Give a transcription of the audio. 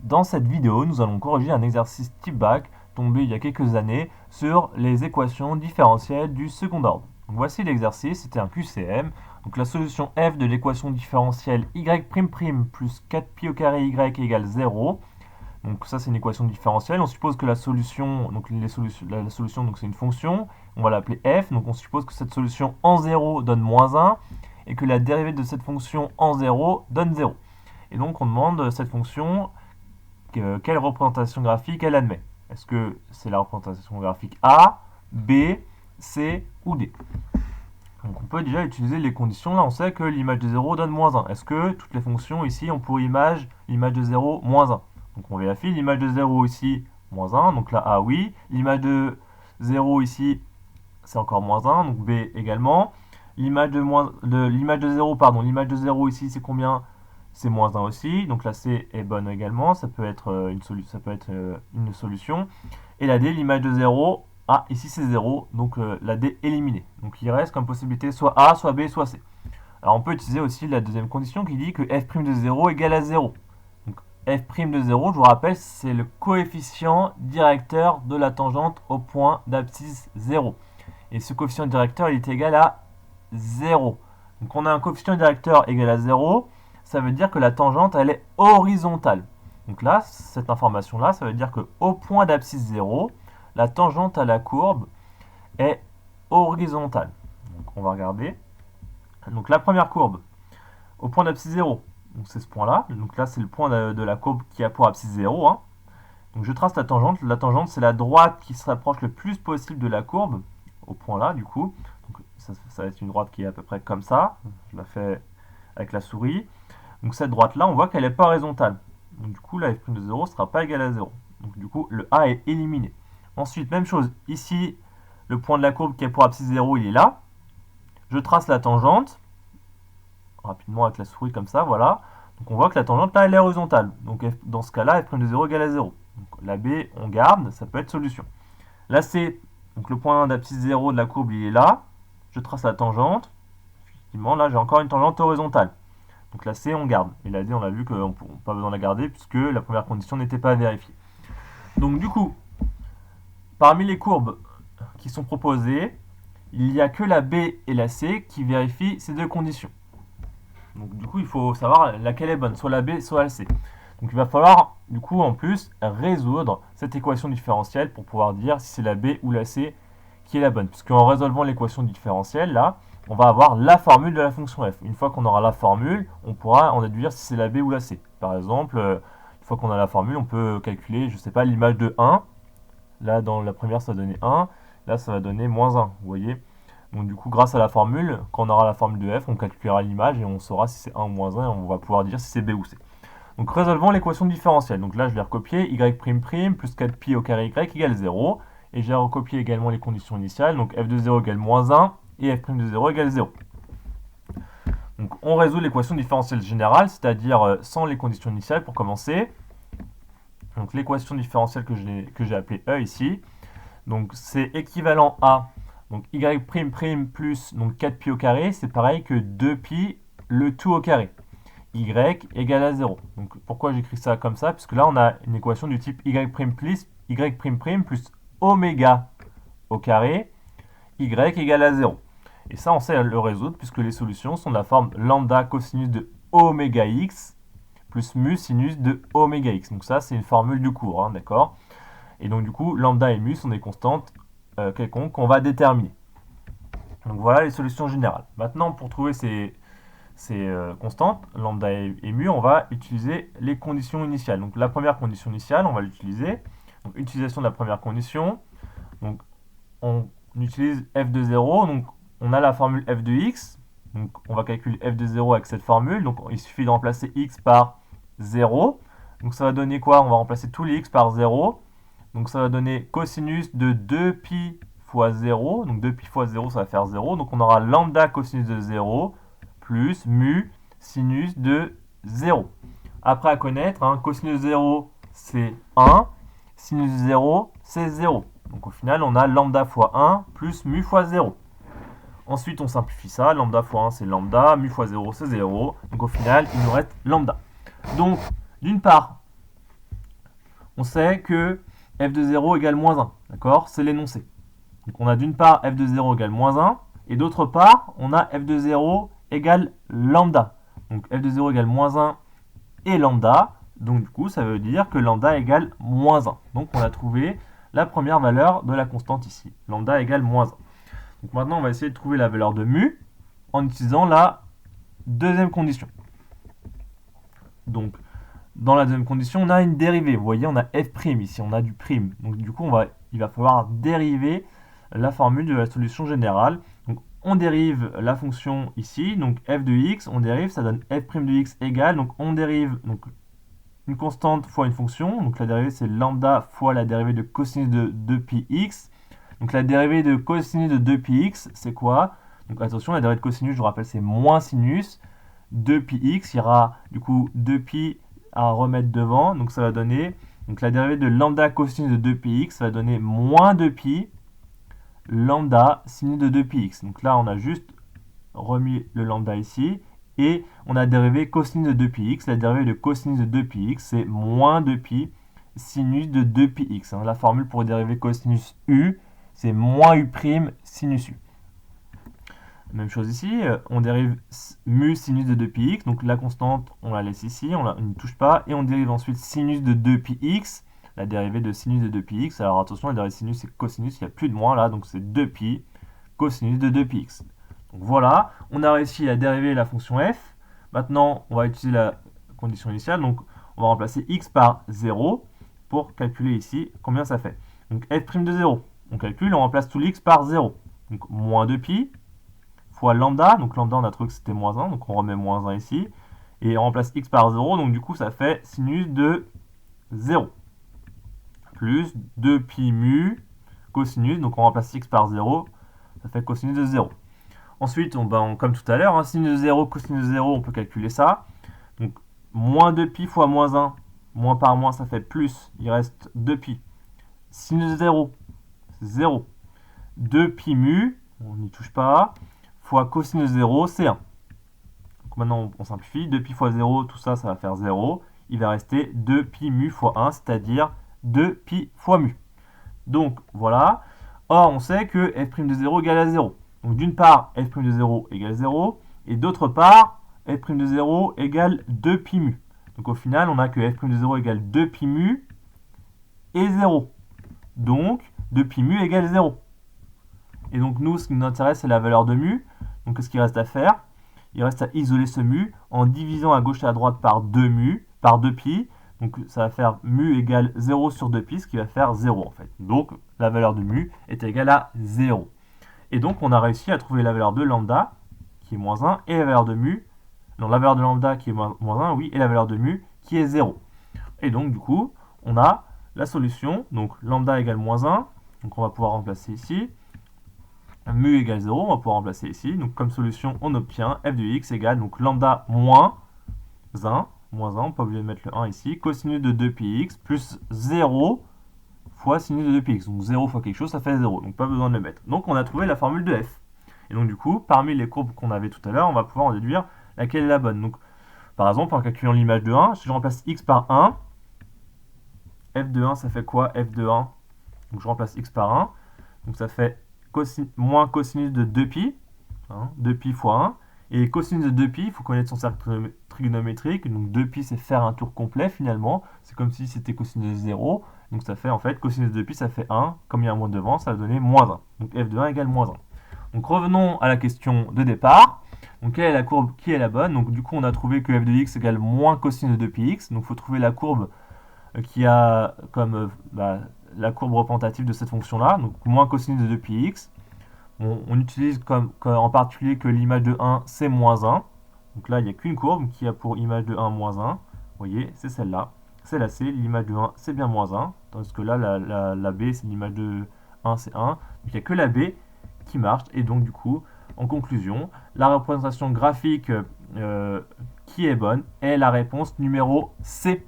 Dans cette vidéo, nous allons corriger un exercice type bac tombé il y a quelques années sur les équations différentielles du second ordre. Donc voici l'exercice, c'était un QCM. Donc la solution f de l'équation différentielle y' plus 4pi au carré y égale 0. Donc ça c'est une équation différentielle. On suppose que la solution, donc la solution donc c'est une fonction, on va l'appeler f. Donc on suppose que cette solution en 0 donne moins 1 et que la dérivée de cette fonction en 0 donne 0. Et donc on demande cette fonction quelle représentation graphique elle admet. Est-ce que c'est la représentation graphique A, B, C ou D? Donc on peut déjà utiliser les conditions. Là, on sait que l'image de 0 donne moins 1. Est-ce que toutes les fonctions ici ont pour image l'image de 0 moins 1? Donc on vérifie. L'image de 0 ici, moins 1. Donc là, A, oui. L'image de 0 ici, c'est encore moins 1. Donc B également. L'image de 0, pardon, l'image de 0 ici, c'est combien? C'est moins 1 aussi, donc la C est bonne également, ça peut être une solution. Et la D, l'image de 0, ah, ici c'est 0, donc la D éliminée. Donc il reste comme possibilité soit A, soit B, soit C. Alors on peut utiliser aussi la deuxième condition qui dit que f' de 0 égale à 0. Donc f' de 0, je vous rappelle, c'est le coefficient directeur de la tangente au point d'abscisse 0. Et ce coefficient directeur, il est égal à 0. Donc on a un coefficient directeur égal à 0, ça veut dire que la tangente, elle est horizontale. Donc là, cette information-là, ça veut dire qu'au point d'abscisse 0, la tangente à la courbe est horizontale. Donc on va regarder. Donc la première courbe, au point d'abscisse 0, donc c'est ce point-là. Donc là, c'est le point de la courbe qui a pour abscisse 0. Hein. Donc je trace la tangente. La tangente, c'est la droite qui se rapproche le plus possible de la courbe, au point là, du coup. Donc ça va être une droite qui est à peu près comme ça. Je la fais avec la souris. Donc cette droite-là, on voit qu'elle n'est pas horizontale. Donc du coup, la f' de 0 ne sera pas égal à 0. Donc du coup, le A est éliminé. Ensuite, même chose, ici, le point de la courbe qui est pour abscisse 0, il est là. Je trace la tangente, rapidement avec la souris comme ça, voilà. Donc on voit que la tangente, là, elle est horizontale. Donc dans ce cas-là, f' de 0 égale à 0. Donc la B, on garde, ça peut être solution. La C, donc le point d'abscisse 0 de la courbe, il est là. Je trace la tangente. Effectivement, là, j'ai encore une tangente horizontale. Donc la C, on garde. Et la D, on a vu qu'on n'a pas besoin de la garder puisque la première condition n'était pas vérifiée. Donc du coup, parmi les courbes qui sont proposées, il n'y a que la B et la C qui vérifient ces deux conditions. Donc du coup, il faut savoir laquelle est bonne, soit la B, soit la C. Donc il va falloir, du coup, en plus, résoudre cette équation différentielle pour pouvoir dire si c'est la B ou la C qui est la bonne. Puisqu'en résolvant l'équation différentielle, là, on va avoir la formule de la fonction f. Une fois qu'on aura la formule, on pourra en déduire si c'est la B ou la C. Par exemple, une fois qu'on a la formule, on peut calculer, je ne sais pas, l'image de 1. Là, dans la première, ça va donner 1. Là, ça va donner moins 1, vous voyez. Donc du coup, grâce à la formule, quand on aura la formule de f, on calculera l'image et on saura si c'est 1 ou moins 1 et on va pouvoir dire si c'est B ou C. Donc résolvons l'équation différentielle. Donc là, je l'ai recopié, y' plus 4pi au carré y égale 0. Et j'ai recopié également les conditions initiales. Donc f de 0 égale moins 1 et f' de 0 égale 0. Donc on résout l'équation différentielle générale, c'est-à-dire sans les conditions initiales pour commencer. Donc l'équation différentielle que j'ai appelée E ici. Donc c'est équivalent à donc y' plus donc 4pi au carré, c'est pareil que 2pi le tout au carré. Y égale à 0. Donc pourquoi j'écris ça comme ça? Puisque là on a une équation du type y' plus oméga au carré, y égale à 0. Et ça, on sait le résoudre puisque les solutions sont de la forme lambda cosinus de oméga x plus mu sinus de oméga x. Donc ça, c'est une formule du cours, hein, d'accord? Et donc du coup, lambda et mu sont des constantes quelconques qu'on va déterminer. Donc voilà les solutions générales. Maintenant, pour trouver ces constantes, lambda et mu, on va utiliser les conditions initiales. Donc la première condition initiale, on va l'utiliser. Donc utilisation de la première condition. Donc on utilise f de 0. Donc on a la formule f de x. Donc on va calculer f de 0 avec cette formule. Donc il suffit de remplacer x par 0. Donc ça va donner quoi? On va remplacer tous les x par 0. Donc ça va donner cosinus de 2pi fois 0. Donc 2pi fois 0, ça va faire 0. Donc on aura lambda cosinus de 0 plus mu sinus de 0. Après à connaître, hein, cosinus de 0, c'est 1. Sinus de 0, c'est 0. Donc au final, on a lambda fois 1 plus mu fois 0. Ensuite, on simplifie ça. Lambda fois 1, c'est lambda. Mu fois 0, c'est 0. Donc au final, il nous reste lambda. Donc, d'une part, on sait que f de 0 égale moins 1, d'accord? C'est l'énoncé. Donc on a d'une part f de 0 égale moins 1, et d'autre part, on a f de 0 égale lambda. Donc f de 0 égale moins 1 et lambda, donc du coup ça veut dire que lambda égale moins 1. Donc on a trouvé la première valeur de la constante ici, lambda égale moins 1. Donc maintenant on va essayer de trouver la valeur de mu en utilisant la deuxième condition. Donc dans la deuxième condition, on a une dérivée. Vous voyez, on a f' ici, on a du prime. Donc du coup, il va falloir dériver la formule de la solution générale. Donc on dérive la fonction ici, donc f de x, on dérive, ça donne f' de x égale, donc on dérive donc, une constante fois une fonction. Donc la dérivée, c'est lambda fois la dérivée de cosinus de 2πx. Donc la dérivée de cosinus de 2πx, c'est quoi? Donc attention, la dérivée de cosinus, je vous rappelle, c'est moins sinus. 2πx, il y aura du coup 2π à remettre devant, donc ça va donner, donc la dérivée de lambda cosinus de 2πx, ça va donner moins 2π lambda sinus de 2πx. Donc là, on a juste remis le lambda ici, et on a dérivé cosinus de 2πx. La dérivée de cosinus de 2πx, c'est moins 2π sinus de 2πx. La formule pour dériver cosinus u, c'est moins u' sinus u. Même chose ici, on dérive mu sinus de 2πx, donc la constante, on la laisse ici, on ne touche pas, et on dérive ensuite sinus de 2πx, la dérivée de sinus de 2πx. Alors attention, la dérivée de sinus, c'est cosinus, il n'y a plus de moins là, donc c'est 2π cosinus de 2πx. Donc voilà, on a réussi à dériver la fonction f. Maintenant, on va utiliser la condition initiale, donc on va remplacer x par 0 pour calculer ici combien ça fait. Donc f' de 0, on calcule, on remplace tout l'x par 0, donc moins 2π, fois lambda, donc lambda on a trouvé que c'était moins 1, donc on remet moins 1 ici, et on remplace x par 0, donc du coup ça fait sinus de 0, plus 2π mu cosinus, donc on remplace x par 0, ça fait cosinus de 0. Ensuite, comme tout à l'heure, sinus de 0, cosinus de 0, on peut calculer ça, donc moins 2π fois moins 1, moins par moins ça fait plus, il reste 2π, sinus de 0, c'est 0, 2π mu, on n'y touche pas, fois cosinus de 0, c'est 1. Donc maintenant, on simplifie. 2π fois 0, tout ça, ça va faire 0. Il va rester 2π mu fois 1, c'est-à-dire 2π fois mu. Donc, voilà. Or, on sait que f' de 0 égale à 0. Donc, d'une part, f' de 0 égale 0, et d'autre part, f' de 0 égale 2π mu. Donc, au final, on a que f' de 0 égale 2π mu et 0. Donc, 2π mu égale 0. Et donc, nous, ce qui nous intéresse, c'est la valeur de mu. Donc, qu'est-ce qu'il reste à faire? Il reste à isoler ce mu en divisant à gauche et à droite par 2π. Donc, ça va faire mu égale 0 sur 2π, ce qui va faire 0 en fait. Donc, la valeur de mu est égale à 0. Et donc, on a réussi à trouver la valeur de lambda, qui est moins 1, et la valeur de mu, non, la valeur de lambda qui est moins 1, oui, et la valeur de mu qui est 0. Et donc, du coup, on a la solution. Donc, lambda égale moins 1. Donc, on va pouvoir remplacer ici. Mu égale 0, on va pouvoir remplacer ici. Donc comme solution, on obtient f de x égale donc lambda moins 1, on peut oublier de mettre le 1 ici, cosinus de 2πx plus 0 fois sinus de 2πx. Donc 0 fois quelque chose, ça fait 0, donc pas besoin de le mettre. Donc on a trouvé la formule de f. Et donc du coup, parmi les courbes qu'on avait tout à l'heure, on va pouvoir en déduire laquelle est la bonne. Donc par exemple, en calculant l'image de 1, si je remplace x par 1, f de 1, ça fait quoi f de 1? Donc je remplace x par 1, donc ça fait moins cosinus de 2π, 2π fois 1, et cosinus de 2π, il faut connaître son cercle trigonométrique, donc 2π c'est faire un tour complet finalement, c'est comme si c'était cosinus de 0, donc ça fait en fait, cosinus de 2π ça fait 1, comme il y a un moins devant, ça va donner moins 1, donc f de 1 égale moins 1. Donc revenons à la question de départ, donc quelle est la courbe qui est la bonne? Donc du coup on a trouvé que f de x égale moins cosinus de 2πx, donc il faut trouver la courbe qui a comme la courbe représentative de cette fonction-là, donc moins cosinus de 2πx. On utilise en particulier que l'image de 1, c'est moins 1. Donc là, il n'y a qu'une courbe qui a pour image de 1 moins 1. Vous voyez, c'est celle-là. C'est la C, l'image de 1, c'est bien moins 1. Tandis que là, la B, c'est l'image de 1, c'est 1. Donc il n'y a que la B qui marche. Et donc, du coup, en conclusion, la représentation graphique qui est bonne est la réponse numéro C.